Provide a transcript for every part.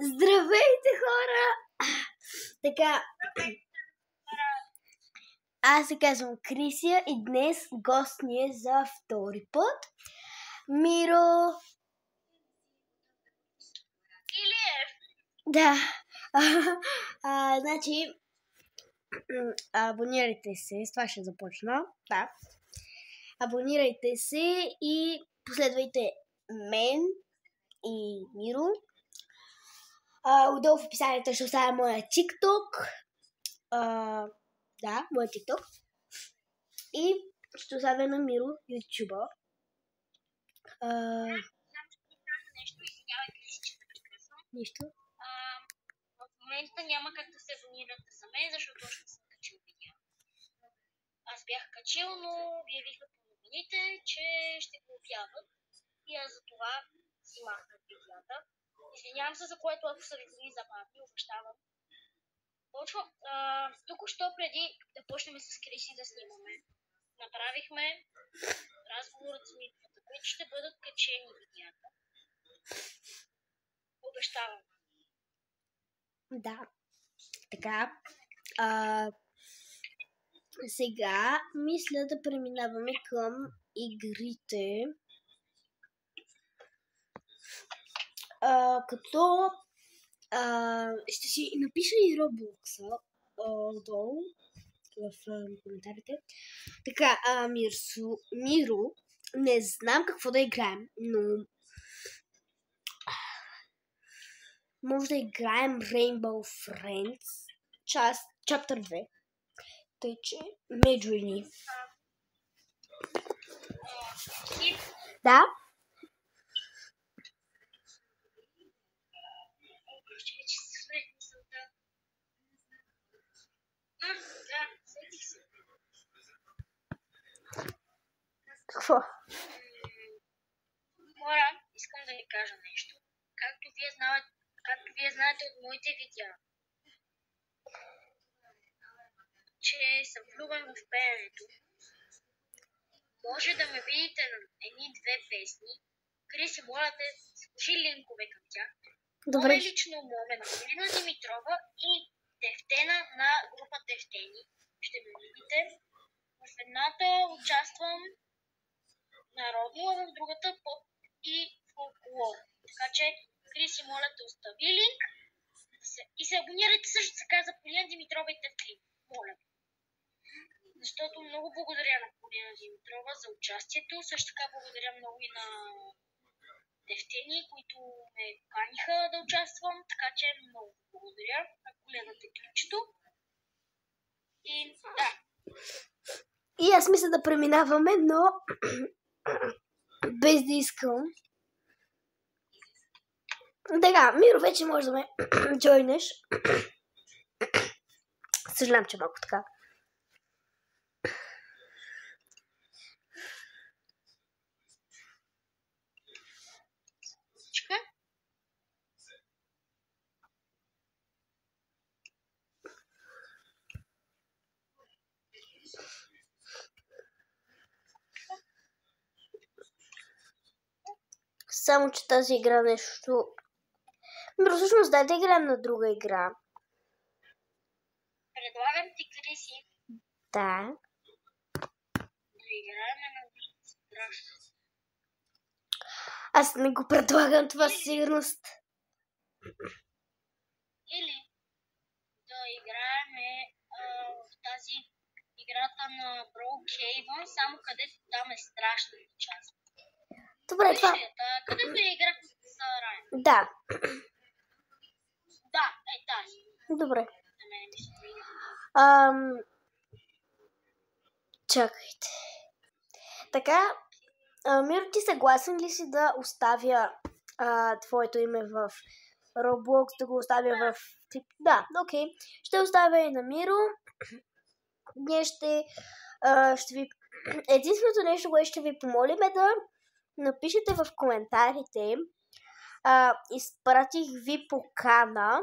Здравейте, хора! Така, аз се казвам Крисия и днес гост ни е за втори път. Миро... Илиев. Да. Значи, абонирайте се. С това ще започна. Да. Абонирайте се и последвайте мен и Миро. Отдолу в описанието ще оставя моя TikTok. Да, моя TikTok. И ще оставя на Миро YouTube. Нещо, извинявай, Криси, че те прекъсвам. Нищо. В момента няма как да се абонирате за мен, защото още съм качил видео. Аз бях качил, но обявиха по новините, че ще го обявят. И аз за това си махнах видеята. Извинявам се, за което ако са ви били забавни, обещавам. Почвам. Току-що преди да почнем с Криси да снимаме, направихме разговорът с Митвата, които ще бъдат качени видеята. Обещавам. Да. Така. Сега мисля да преминаваме към игрите. Като ще си напиша и Roblox-а отдолу в коментарите. Така, Миро, не знам какво да играем, но може да играем Rainbow Friends, Chapter 2. Тъй, че ме джойни. Да? Какво? Хора, искам да ви кажа нещо. Както вие знаете от моите видеа, че съм влюбен в пеенето. Може да ме видите на едни-две песни. Криси, моля те, сложи линкове към тях. Добре. Мое лично моме на Полина Димитрова и Тефтена на група Тефтени. Ще ме видите. В едната участвам народно, а в другата поп и фолклор. Така че, Криси, моля те, остави линк и се абонирайте, също се казва Полина Димитрова и Тефтени. Моля. Защото много благодаря на Полина Димитрова за участието. Също така благодаря много и на Тефтени, които ме каниха да участвам. Така че много благодаря. Ако гледате клипчето. И да. И аз мисля да преминаваме, но без да искам. Така, Миро, вече може да ме джойнеш. Съжалявам, че малко така. Само, че тази игра нещо... Миро, всъщност дай да играем на друга игра. Предлагам ти, Криси. Да. Да играем на страшно. Аз не го предлагам това със сигурност. Или да играем в тази играта на Brookhaven, само където там е страшната част. Добре, това... Където е играта с Райан. Да. Да, тази. Добре. За мен ми се Чакайте. Така, Миро, ти съгласен ли си да оставя твоето име в Roblox, да го оставя в... Да, окей. Ще оставя и на Миро. Ние ще ви... Единственото нещо, което ще ви помолим е да напишете в коментарите. Изпратих ви покана.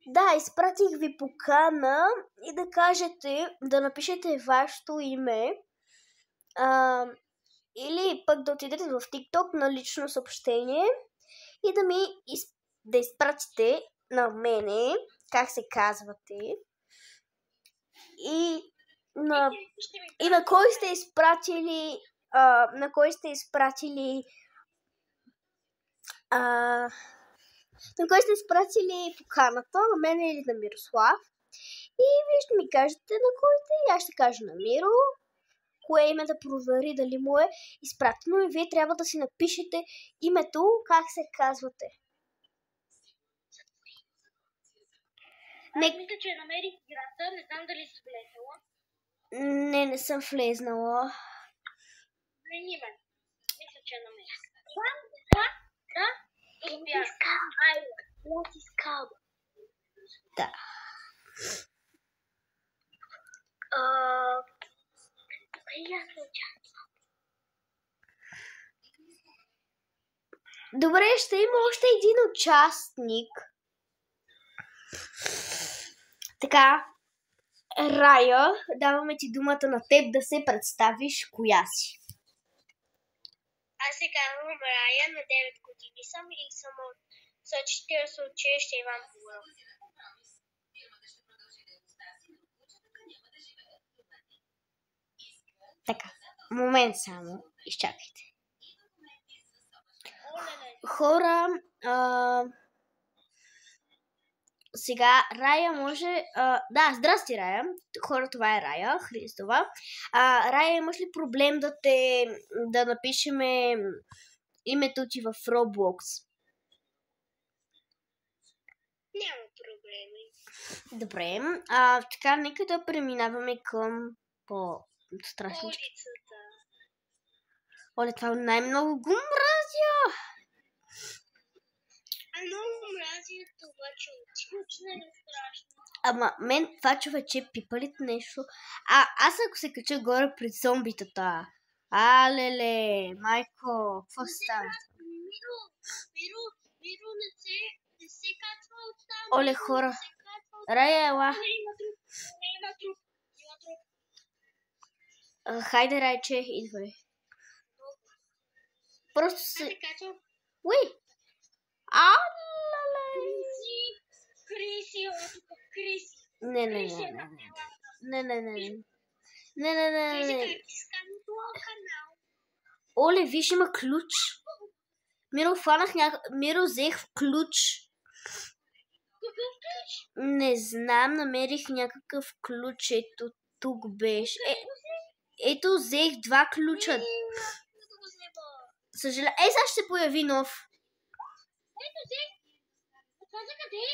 Да, изпратих ви покана и да кажете, да напишете вашето име Или пък да отидете в TikTok на лично съобщение и да изпратите на мене как се казвате и на кой сте изпратили поканата, на мен или на Мирослав. И вие ще ми кажете на кой сте и аз ще кажа на Миро, кое име да провери дали му е изпратено и вие трябва да си напишете името, как се казвате. Аз мисля, че намерих играта, не знам дали си влезнала. Не съм влезнала. Мени мен. Мисля, че намерих. Да. Да. Добре, ще има още един участник. Така, Рая, даваме ти думата на теб да се представиш коя си. Аз се казвам Рая, на 9 години съм и съм от Съчетирско училище Иван Павлов. Така, момент само, изчакайте. Хора, сега Рая може... да, здрасти, Рая. Хора, това е Рая Христова. Рая, имаш ли проблем да напишеме името ти в Roblox? Няма проблеми. Добре. Така, нека да преминаваме към по-страшно. Улицата. Оле, това най-много го мразя. Много мрази това, че скучно е страшно. Ама мен това човече пипалит нещо. Аз ако се кача горе пред зомбитата. Леле, майко, какво става? Миро не се качва от там. Оле, хора. Рая, ела. Има труп. Хайде, Райче, идвай. Просто се... Уи! Криси. Не. Оле, виж, има ключ. Миро взех ключ. Какъв ключ? Не знам, намерих някакъв ключ. Ето, тук беше. Ето, взех 2 ключа. Съжалявам. Сега ще се появи нов. Ето, взех. Това за къде?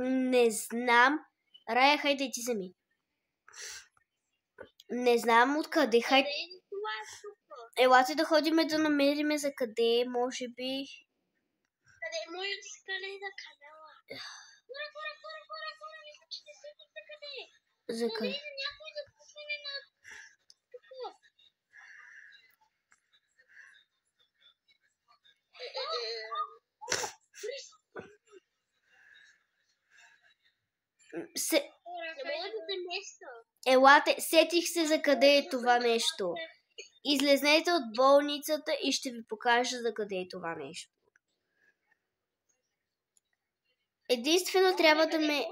Не знам. Рая, хайде ти вземи. Не знам откъде. Хайде. Елате да ходиме да намериме за къде, може би. Къде е моят скален за канала? Хора, мисля, че не седих за къде. За къде? Някой да пусне на тук. Не мога да те места. Елате, сетих се за къде е това нещо. Излезнете от болницата и ще ви покажа за къде е това нещо. Единствено трябва да ме...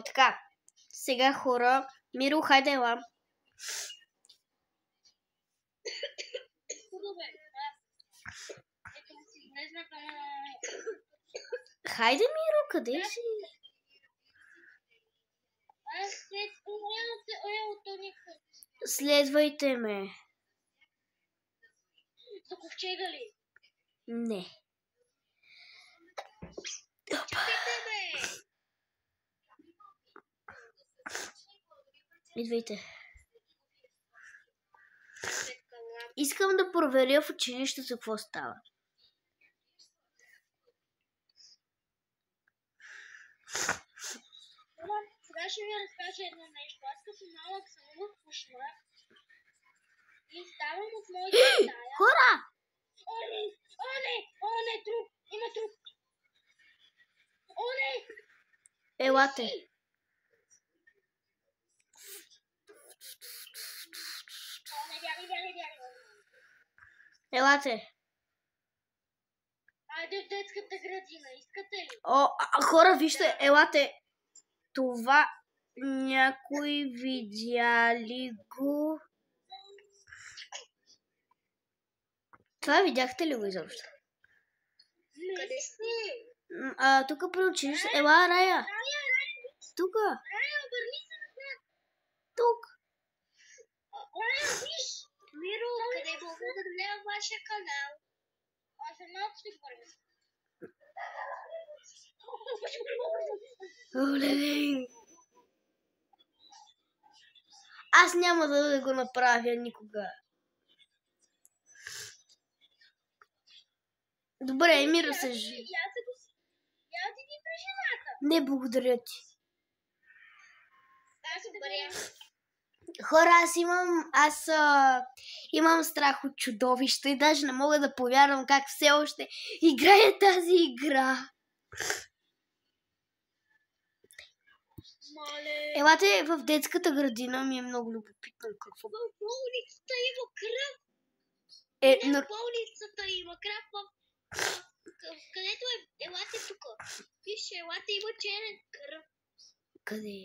Така, сега хора, Миро, хайде ела. Хайде, Миро, къде си? Следвайте ме. За ковчега ли? Не. Идвайте. Искам да проверя в училището какво става. Сега ще ви разкажа едно нещо. Аз като малък съм в кошмар и ставам от моята стая. Хора! Оле, труп! Има труп! Оле! Елате. Елате. Айде в детската градина, искате ли? Хора, вижте, елате. Това някой видя ли го? Това видяхте ли го изобщо? Къде сте? Тук при училище. Ела, Рая. Тук. Рая, обърни се назад. Тук. Рая, виж. Миро, къде мога да гледам вашия канал? Аз едно ще говорим. Оле. Аз няма да го направя никога. Добре, Миро се жи. Я ти ги при жената. Не, благодаря ти. Аз добре. Хора, аз имам страх от чудовища и даже не мога да повярвам как все още играя тази игра. Мале. Елате в детската градина, ми е много любопитно какво. В болницата има кръв. Но... В болницата има кръв. Където е? Елате тук. Виж, елате има черен кръв. Къде?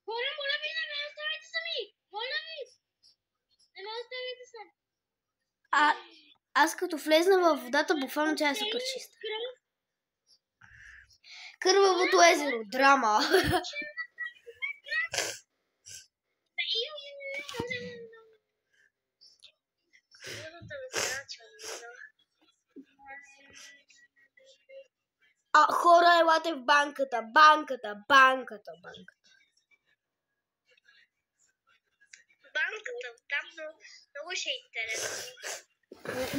Моля ви, не ме оставите сами! Моля ви! Не ме оставите сами! Аз като влезна във водата, буквално тя е супер чиста. Кървавото езеро. Драма. Хора, елате в банката. Банката. Там много ще е интересно.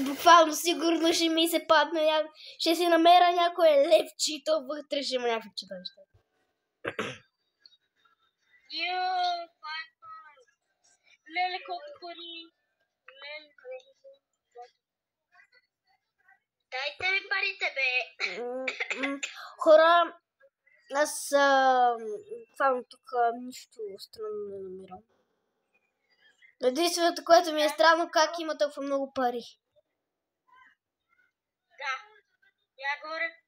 Буквално сигурно ще ми се падне, ще си намеря някое левче, то вътре ще има някакви чудовища. Леле, колко пари. Дайте ми парите, бе. Хора, аз тук нищо странно не намирам. Единственото, което ми е странно, как има толкова много пари. Да. Я горе.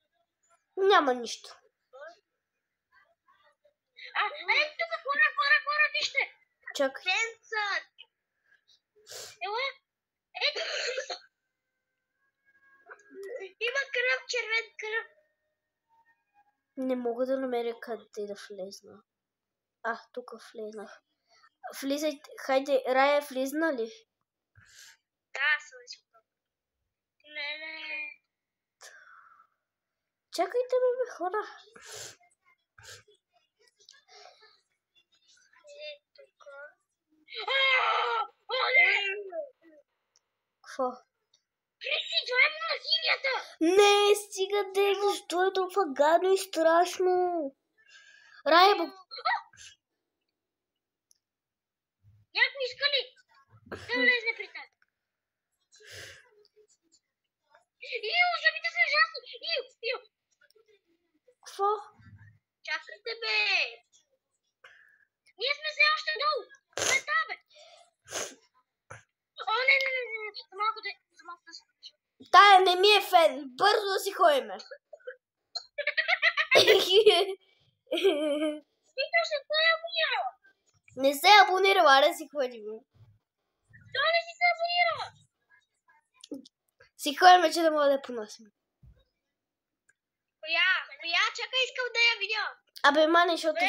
Няма нищо. Ето тук, хора, вижте. Чакай. Сенсът. Ела, ето. Има кръв, червен кръв. Не мога да намеря къде да влезна. Тук влезнах. Влизайте, хайде, Рая, влизна ли? Да, съм изпълнена. Леле. Чакайте ме, хора. Какво? Криси, това е монахинята! Не, стига де, защо е толкова гадно и страшно? Рая, Някой иска ли да влезне при теб? Зъбите са ужасни! Какво? Чакайте, бе! Ние сме все още долу! Света, бе! Не! За малко да се... Тая не ми е фен! Бързо да си ходиме! Вика, ще се абонирала! Не се абонирала, аре си ходиме. Той не си се абонирала! Си ходиме, че да мога да поносим. Коя? Чакай, искам да я видя. Мане, защото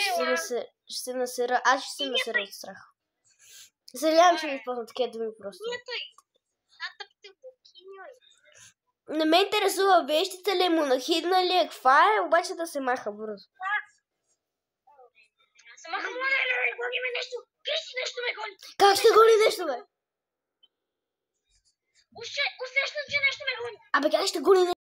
ще се насера. Аз ще се насера от страх. Съжалявам, че ми използвам такива думи просто. Не ме интересува вещите ли, монахидна ли е, каква е, обаче да се маха бързо. Се маха, гони ме нещо. Криси, нещо ме гони. Как ще гони нещо, бе? Усещам, че нещо ме гони. Как ще гони нещо?